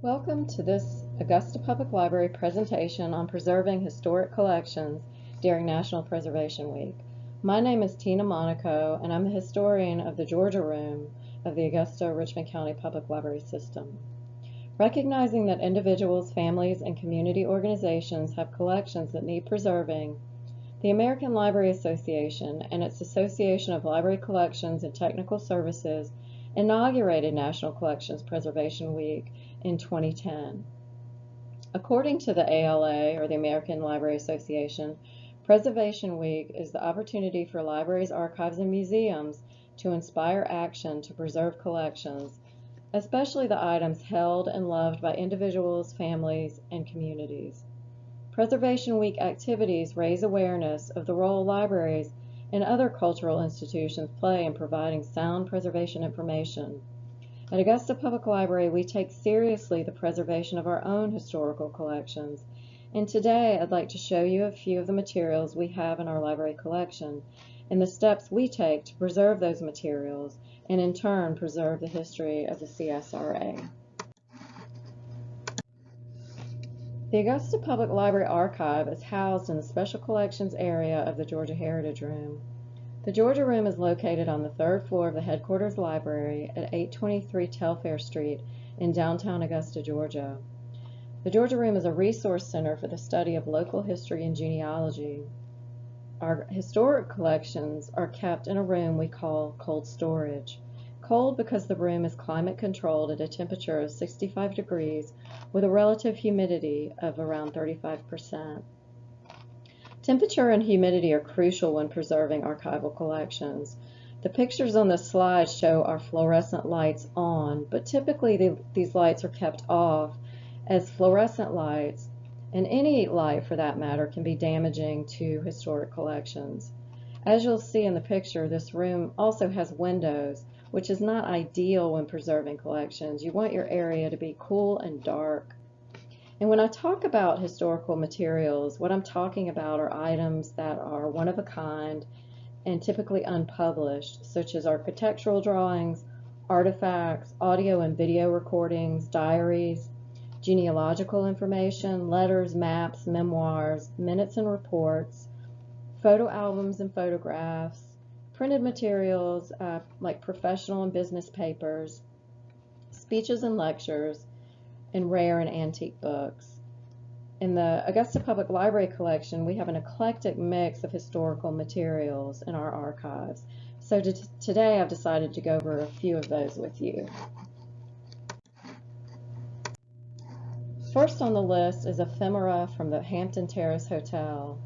Welcome to this Augusta Public Library presentation on preserving historic collections during National Preservation Week. My name is Tina Monaco, and I'm the historian of the Georgia Room of the Augusta-Richmond County Public Library System. Recognizing that individuals, families, and community organizations have collections that need preserving, the American Library Association and its Association of Library Collections and Technical Services inaugurated National Collections Preservation Week in 2010. According to the ALA, or the American Library Association, Preservation Week is the opportunity for libraries, archives, and museums to inspire action to preserve collections, especially the items held and loved by individuals, families, and communities. Preservation Week activities raise awareness of the role libraries and other cultural institutions play in providing sound preservation information. At Augusta Public Library, we take seriously the preservation of our own historical collections, and today I'd like to show you a few of the materials we have in our library collection and the steps we take to preserve those materials and in turn preserve the history of the CSRA. The Augusta Public Library Archive is housed in the Special Collections area of the Georgia Heritage Room. The Georgia Room is located on the third floor of the headquarters library at 823 Telfair Street in downtown Augusta, Georgia. The Georgia Room is a resource center for the study of local history and genealogy. Our historic collections are kept in a room we call cold storage. Cold because the room is climate controlled at a temperature of 65 degrees with a relative humidity of around 35%. Temperature and humidity are crucial when preserving archival collections. The pictures on this slide show our fluorescent lights on, but typically these lights are kept off, as fluorescent lights, and any light for that matter, can be damaging to historic collections. As you'll see in the picture, this room also has windows, which is not ideal when preserving collections. You want your area to be cool and dark. And when I talk about historical materials, what I'm talking about are items that are one of a kind and typically unpublished, such as architectural drawings, artifacts, audio and video recordings, diaries, genealogical information, letters, maps, memoirs, minutes and reports, photo albums and photographs, printed materials like professional and business papers, speeches and lectures, and rare and antique books. In the Augusta Public Library collection, we have an eclectic mix of historical materials in our archives. So today I've decided to go over a few of those with you. First on the list is ephemera from the Hampton Terrace Hotel.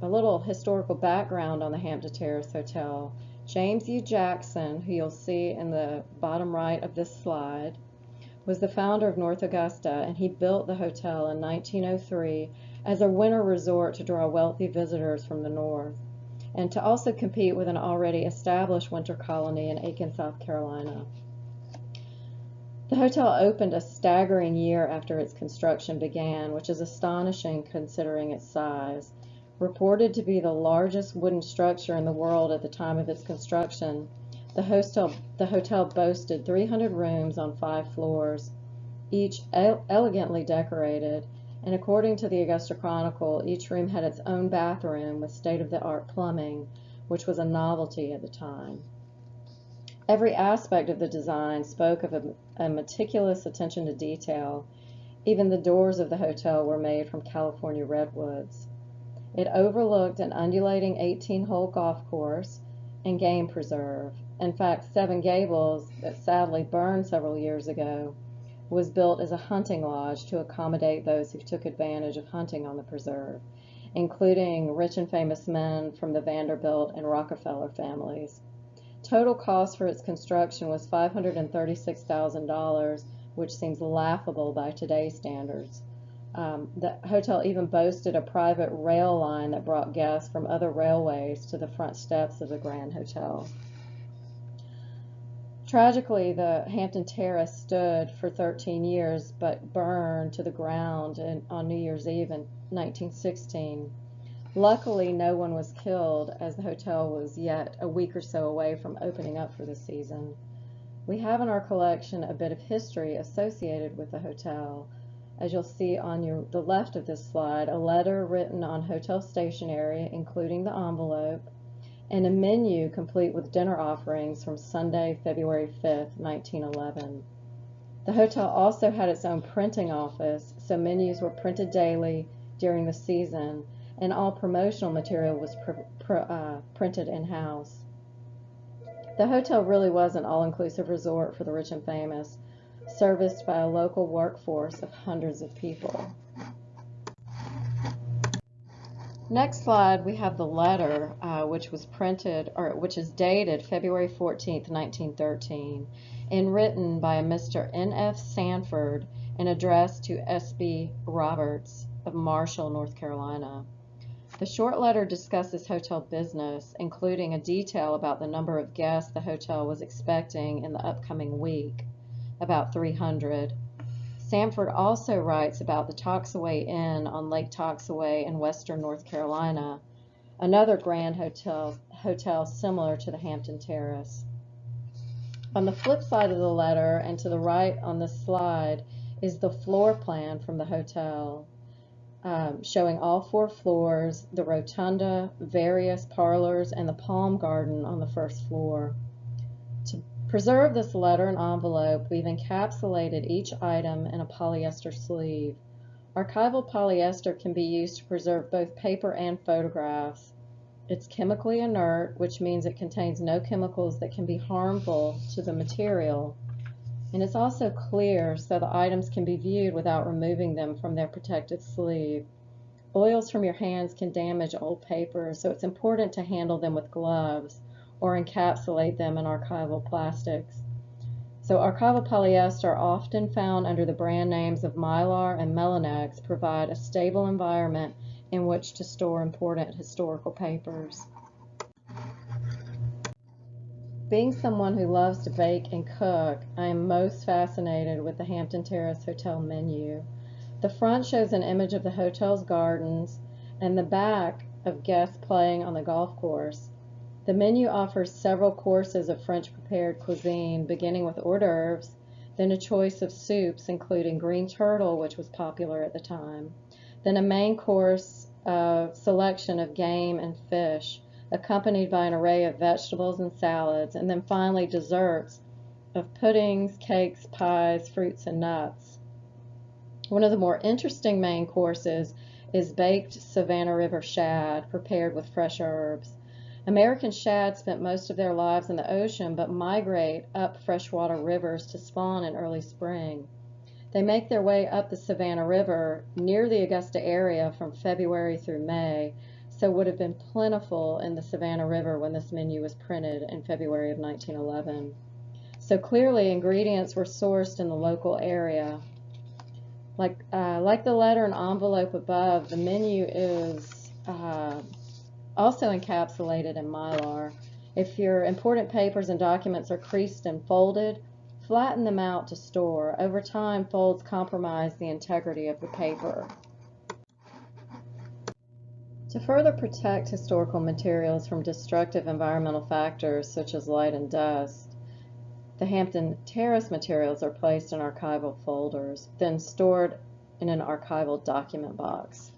A little historical background on the Hampton Terrace Hotel. James U. Jackson, who you'll see in the bottom right of this slide, was the founder of North Augusta, and he built the hotel in 1903 as a winter resort to draw wealthy visitors from the north, and to also compete with an already established winter colony in Aiken, South Carolina. The hotel opened a staggering year after its construction began, which is astonishing considering its size. Reported to be the largest wooden structure in the world at the time of its construction, the hotel boasted 300 rooms on 5 floors, each elegantly decorated, and according to the Augusta Chronicle, each room had its own bathroom with state-of-the-art plumbing, which was a novelty at the time. Every aspect of the design spoke of a meticulous attention to detail. Even the doors of the hotel were made from California redwoods. It overlooked an undulating 18-hole golf course and game preserve. In fact, Seven Gables, that sadly burned several years ago, was built as a hunting lodge to accommodate those who took advantage of hunting on the preserve, including rich and famous men from the Vanderbilt and Rockefeller families. Total cost for its construction was $536,000, which seems laughable by today's standards. The hotel even boasted a private rail line that brought guests from other railways to the front steps of the Grand Hotel. Tragically, the Hampton Terrace stood for 13 years but burned to the ground on New Year's Eve in 1916. Luckily, no one was killed as the hotel was yet a week or so away from opening up for the season. We have in our collection a bit of history associated with the hotel. As you'll see on the left of this slide, a letter written on hotel stationery, including the envelope, and a menu complete with dinner offerings from Sunday, February 5th, 1911. The hotel also had its own printing office, so menus were printed daily during the season, and all promotional material was printed in-house. The hotel really was an all-inclusive resort for the rich and famous, serviced by a local workforce of hundreds of people. Next slide, we have the letter, which is dated February 14th, 1913, and written by a Mr. N.F. Sanford and addressed to S.B. Roberts of Marshall, North Carolina. The short letter discusses hotel business, including a detail about the number of guests the hotel was expecting in the upcoming week, about 300. Sanford also writes about the Toxaway Inn on Lake Toxaway in western North Carolina, another grand hotel similar to the Hampton Terrace. On the flip side of the letter and to the right on this slide is the floor plan from the hotel, showing all 4 floors, the rotunda, various parlors, and the palm garden on the first floor. To preserve this letter and envelope, we've encapsulated each item in a polyester sleeve. Archival polyester can be used to preserve both paper and photographs. It's chemically inert, which means it contains no chemicals that can be harmful to the material. And it's also clear, so the items can be viewed without removing them from their protective sleeve. Oils from your hands can damage old paper, so it's important to handle them with gloves or encapsulate them in archival plastics. So archival polyester, often found under the brand names of Mylar and Melanex, provide a stable environment in which to store important historical papers. Being someone who loves to bake and cook, I am most fascinated with the Hampton Terrace Hotel menu. The front shows an image of the hotel's gardens and the back of guests playing on the golf course. The menu offers several courses of French prepared cuisine, beginning with hors d'oeuvres, then a choice of soups including green turtle, which was popular at the time, then a main course selection of game and fish, accompanied by an array of vegetables and salads, and then finally desserts of puddings, cakes, pies, fruits, and nuts. One of the more interesting main courses is baked Savannah River shad, prepared with fresh herbs. American shad spent most of their lives in the ocean, but migrate up freshwater rivers to spawn in early spring. They make their way up the Savannah River near the Augusta area from February through May, so would have been plentiful in the Savannah River when this menu was printed in February of 1911. So clearly ingredients were sourced in the local area. Like the letter and envelope above, the menu is also encapsulated in Mylar. If your important papers and documents are creased and folded, flatten them out to store. Over time, folds compromise the integrity of the paper. To further protect historical materials from destructive environmental factors such as light and dust, the Hampton Terrace materials are placed in archival folders, then stored in an archival document box.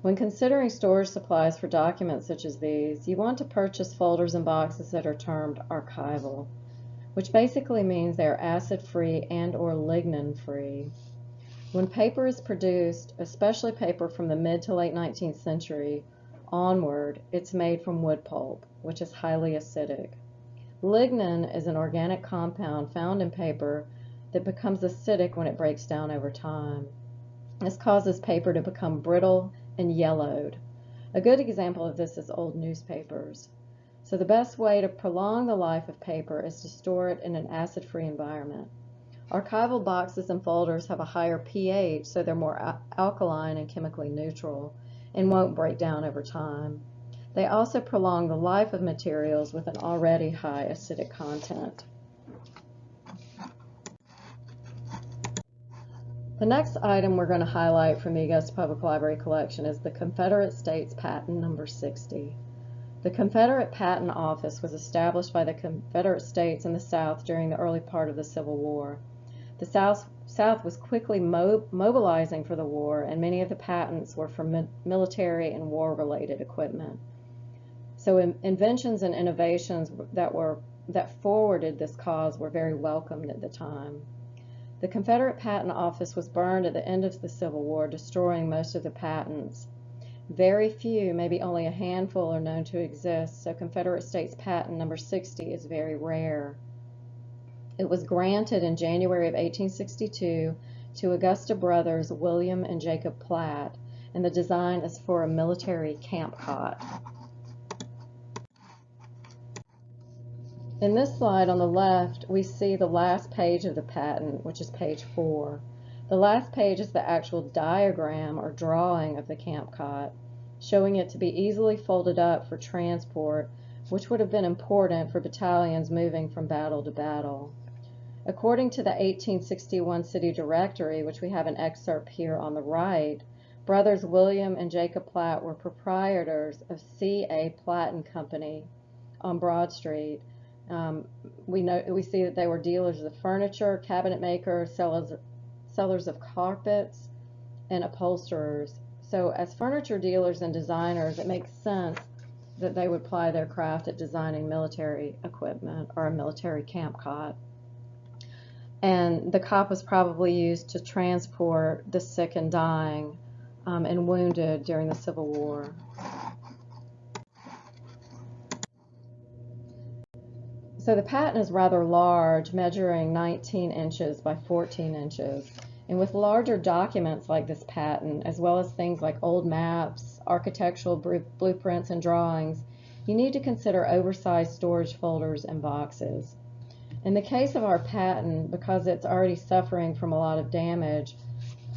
When considering storage supplies for documents such as these, you want to purchase folders and boxes that are termed archival, which basically means they are acid-free and/or lignin-free. When paper is produced, especially paper from the mid to late 19th century onward, it's made from wood pulp, which is highly acidic. Lignin is an organic compound found in paper that becomes acidic when it breaks down over time. This causes paper to become brittle and yellowed. A good example of this is old newspapers. So the best way to prolong the life of paper is to store it in an acid-free environment. Archival boxes and folders have a higher pH, so they're more alkaline and chemically neutral and won't break down over time. They also prolong the life of materials with an already high acidic content. The next item we're going to highlight from the Augusta Public Library collection is the Confederate States Patent number 60. The Confederate Patent Office was established by the Confederate States in the South during the early part of the Civil War. The South was quickly mobilizing for the war, and many of the patents were for military and war-related equipment. So inventions and innovations that forwarded this cause were very welcomed at the time. The Confederate Patent Office was burned at the end of the Civil War, destroying most of the patents. Very few, maybe only a handful, are known to exist, so Confederate States Patent number 60 is very rare. It was granted in January of 1862 to Augusta brothers William and Jacob Platt, and the design is for a military camp cot. In this slide on the left, we see the last page of the patent, which is page 4. The last page is the actual diagram or drawing of the camp cot, showing it to be easily folded up for transport, which would have been important for battalions moving from battle to battle. According to the 1861 City Directory, which we have an excerpt here on the right, brothers William and Jacob Platt were proprietors of C.A. Platt and Company on Broad Street. We see that they were dealers of furniture, cabinet makers, sellers of carpets, and upholsterers. So as furniture dealers and designers, it makes sense that they would ply their craft at designing military equipment or a military camp cot. And the cot was probably used to transport the sick and dying and wounded during the Civil War. So the patent is rather large, measuring 19 inches by 14 inches. And with larger documents like this patent, as well as things like old maps, architectural blueprints, and drawings, you need to consider oversized storage folders and boxes. In the case of our patent, because it's already suffering from a lot of damage,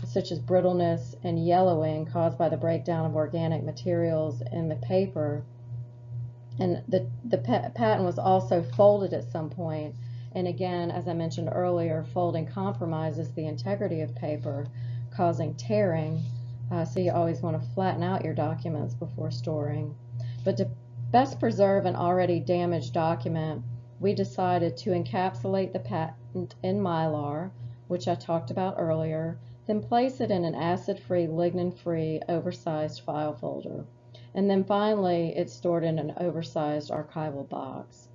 such as brittleness and yellowing caused by the breakdown of organic materials in the paper, and the patent was also folded at some point, and again, as I mentioned earlier, folding compromises the integrity of paper, causing tearing, so you always want to flatten out your documents before storing. But to best preserve an already damaged document, we decided to encapsulate the patent in Mylar, which I talked about earlier, then place it in an acid-free, lignin-free, oversized file folder. And then finally, it's stored in an oversized archival box.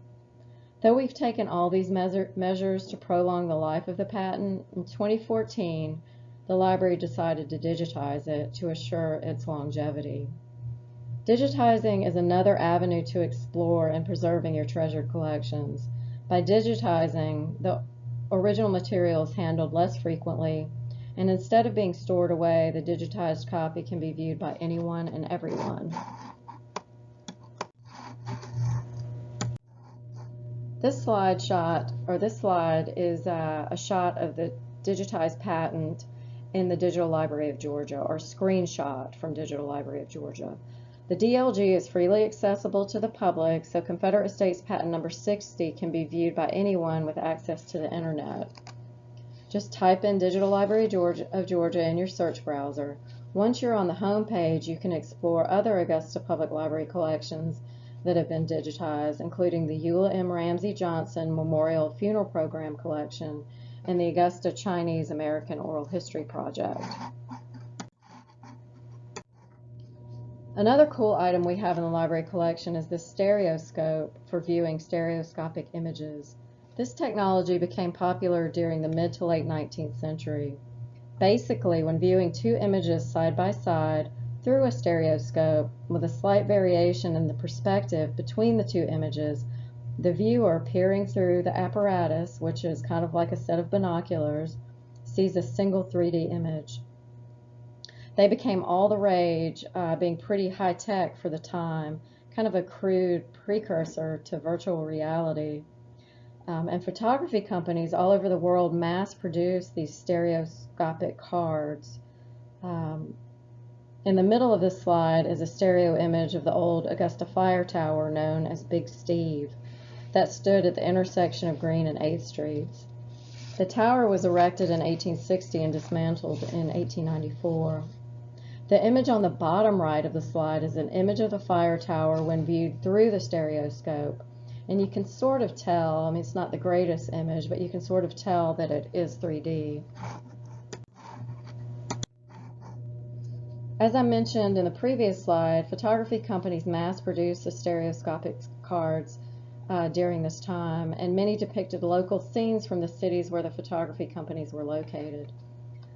Though we've taken all these measures to prolong the life of the patent, in 2014, the library decided to digitize it to assure its longevity. Digitizing is another avenue to explore in preserving your treasured collections. By digitizing, the original material is handled less frequently, and instead of being stored away, the digitized copy can be viewed by anyone and everyone. This slide is a shot of the digitized patent in the Digital Library of Georgia, or screenshot from Digital Library of Georgia. The DLG is freely accessible to the public, so Confederate States Patent number 60 can be viewed by anyone with access to the internet. Just type in Digital Library of Georgia in your search browser. Once you're on the home page, you can explore other Augusta Public Library collections that have been digitized, including the Eula M. Ramsey Johnson Memorial Funeral Program Collection and the Augusta Chinese American Oral History Project. Another cool item we have in the library collection is the Stereoscope for viewing stereoscopic images. This technology became popular during the mid to late 19th century. Basically, when viewing two images side by side through a stereoscope with a slight variation in the perspective between the two images, the viewer peering through the apparatus, which is kind of like a set of binoculars, sees a single 3D image. They became all the rage, being pretty high-tech for the time, kind of a crude precursor to virtual reality. And photography companies all over the world mass-produce these stereoscopic cards. In the middle of this slide is a stereo image of the old Augusta Fire Tower known as Big Steve that stood at the intersection of Green and 8th Streets. The tower was erected in 1860 and dismantled in 1894. The image on the bottom right of the slide is an image of the fire tower when viewed through the stereoscope. And you can sort of tell, I mean, it's not the greatest image, but you can sort of tell that it is 3D. As I mentioned in the previous slide, photography companies mass-produced the stereoscopic cards during this time, and many depicted local scenes from the cities where the photography companies were located.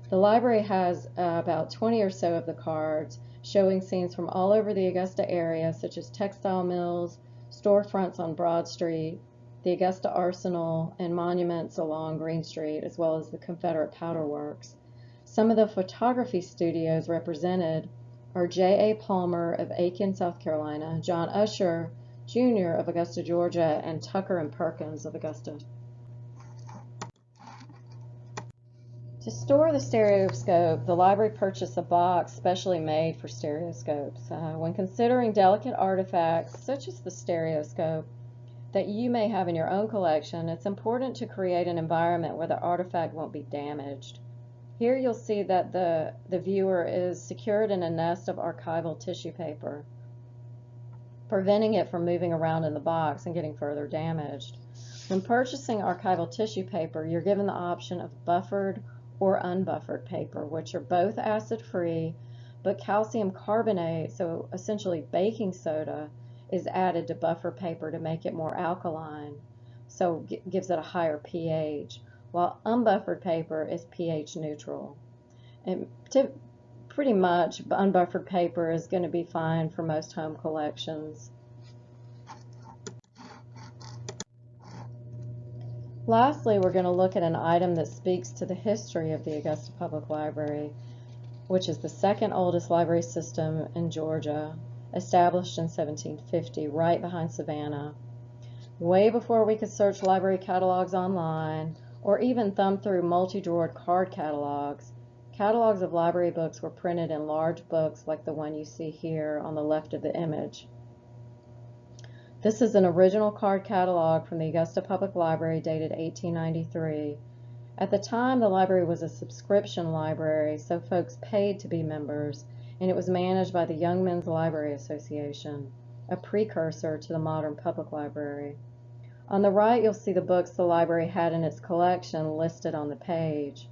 The library has about 20 or so of the cards showing scenes from all over the Augusta area, such as textile mills, storefronts on Broad Street, the Augusta Arsenal, and monuments along Green Street, as well as the Confederate Powder Works. Some of the photography studios represented are J.A. Palmer of Aiken, South Carolina, John Usher Jr. of Augusta, Georgia, and Tucker and Perkins of Augusta. To store the stereoscope, the library purchased a box specially made for stereoscopes. When considering delicate artifacts, such as the stereoscope, that you may have in your own collection, it's important to create an environment where the artifact won't be damaged. Here you'll see that the viewer is secured in a nest of archival tissue paper, preventing it from moving around in the box and getting further damaged. When purchasing archival tissue paper, you're given the option of buffered or unbuffered paper, which are both acid-free, but calcium carbonate, so essentially baking soda, is added to buffer paper to make it more alkaline, so gives it a higher pH, while unbuffered paper is pH neutral. And pretty much unbuffered paper is going to be fine for most home collections. Lastly, we're going to look at an item that speaks to the history of the Augusta Public Library, which is the second oldest library system in Georgia, established in 1750, right behind Savannah. Way before we could search library catalogs online, or even thumb through multi-drawered card catalogs, catalogs of library books were printed in large books like the one you see here on the left of the image. This is an original card catalog from the Augusta Public Library dated 1893. At the time, the library was a subscription library, so folks paid to be members, and it was managed by the Young Men's Library Association, a precursor to the modern public library. On the right, you'll see the books the library had in its collection listed on the page.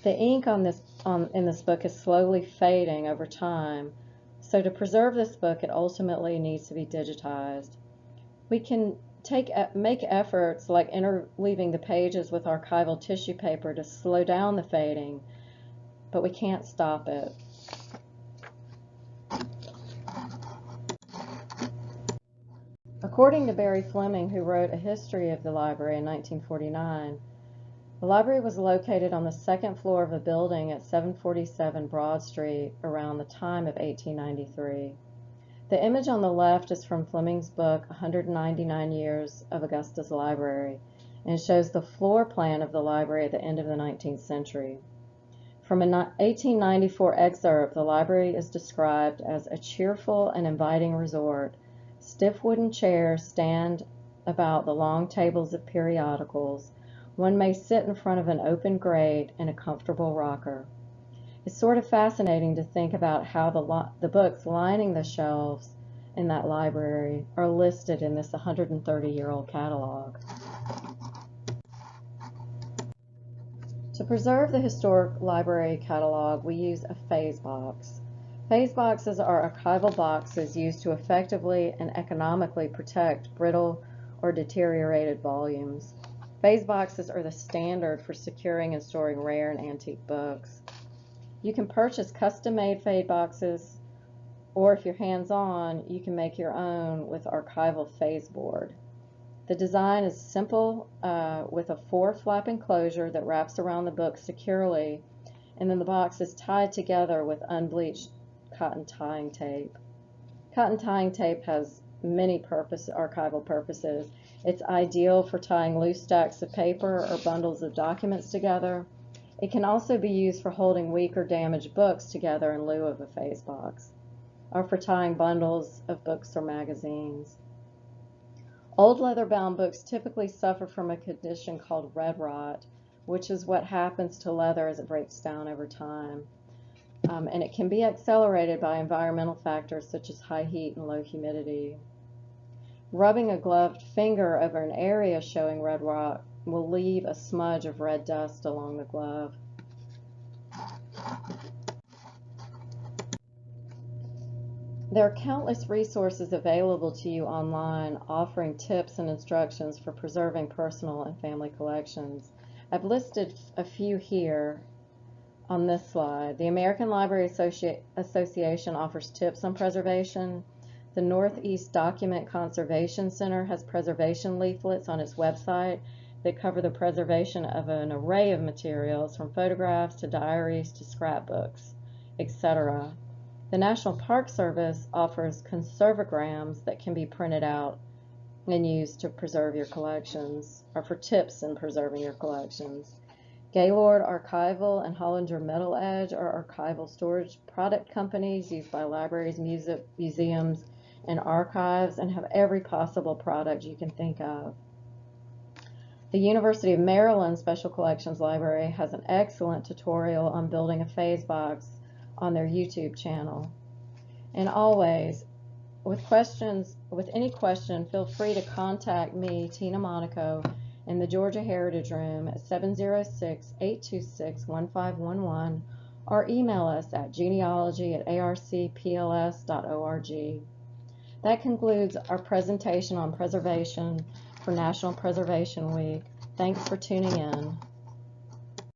The ink in this book is slowly fading over time, so to preserve this book, it ultimately needs to be digitized. We can make efforts like interleaving the pages with archival tissue paper to slow down the fading, but we can't stop it. According to Barry Fleming, who wrote a history of the library in 1949, the library was located on the second floor of a building at 747 Broad Street around the time of 1893. The image on the left is from Fleming's book, 199 Years of Augusta's Library, and shows the floor plan of the library at the end of the 19th century. From a 1894 excerpt, the library is described as a cheerful and inviting resort. Stiff wooden chairs stand about the long tables of periodicals. One may sit in front of an open grate and a comfortable rocker. It's sort of fascinating to think about how the books lining the shelves in that library are listed in this 130-year-old catalog. To preserve the historic library catalog, we use a phase box. Phase boxes are archival boxes used to effectively and economically protect brittle or deteriorated volumes. Phase boxes are the standard for securing and storing rare and antique books. You can purchase custom-made phase boxes, or if you're hands-on, you can make your own with archival phase board. The design is simple with a 4-flap enclosure that wraps around the book securely, and then the box is tied together with unbleached cotton tying tape. Cotton tying tape has many archival purposes. It's ideal for tying loose stacks of paper or bundles of documents together. It can also be used for holding weak or damaged books together in lieu of a phase box, or for tying bundles of books or magazines. Old leather-bound books typically suffer from a condition called red rot, which is what happens to leather as it breaks down over time. and it can be accelerated by environmental factors such as high heat and low humidity. Rubbing a gloved finger over an area showing red rock will leave a smudge of red dust along the glove. There are countless resources available to you online offering tips and instructions for preserving personal and family collections. I've listed a few here on this slide. The American Library Association offers tips on preservation. The Northeast Document Conservation Center has preservation leaflets on its website that cover the preservation of an array of materials, from photographs to diaries to scrapbooks, etc. The National Park Service offers conservograms that can be printed out and used to preserve your collections, or for tips in preserving your collections. Gaylord Archival and Hollinger Metal Edge are archival storage product companies used by libraries, museums, and archives, and have every possible product you can think of. The University of Maryland Special Collections Library has an excellent tutorial on building a phase box on their YouTube channel. And always, with any question, feel free to contact me, Tina Monaco, in the Georgia Heritage Room at 706-826-1511, or email us at genealogy@arcpls.org. That concludes our presentation on preservation for National Preservation Week. Thanks for tuning in.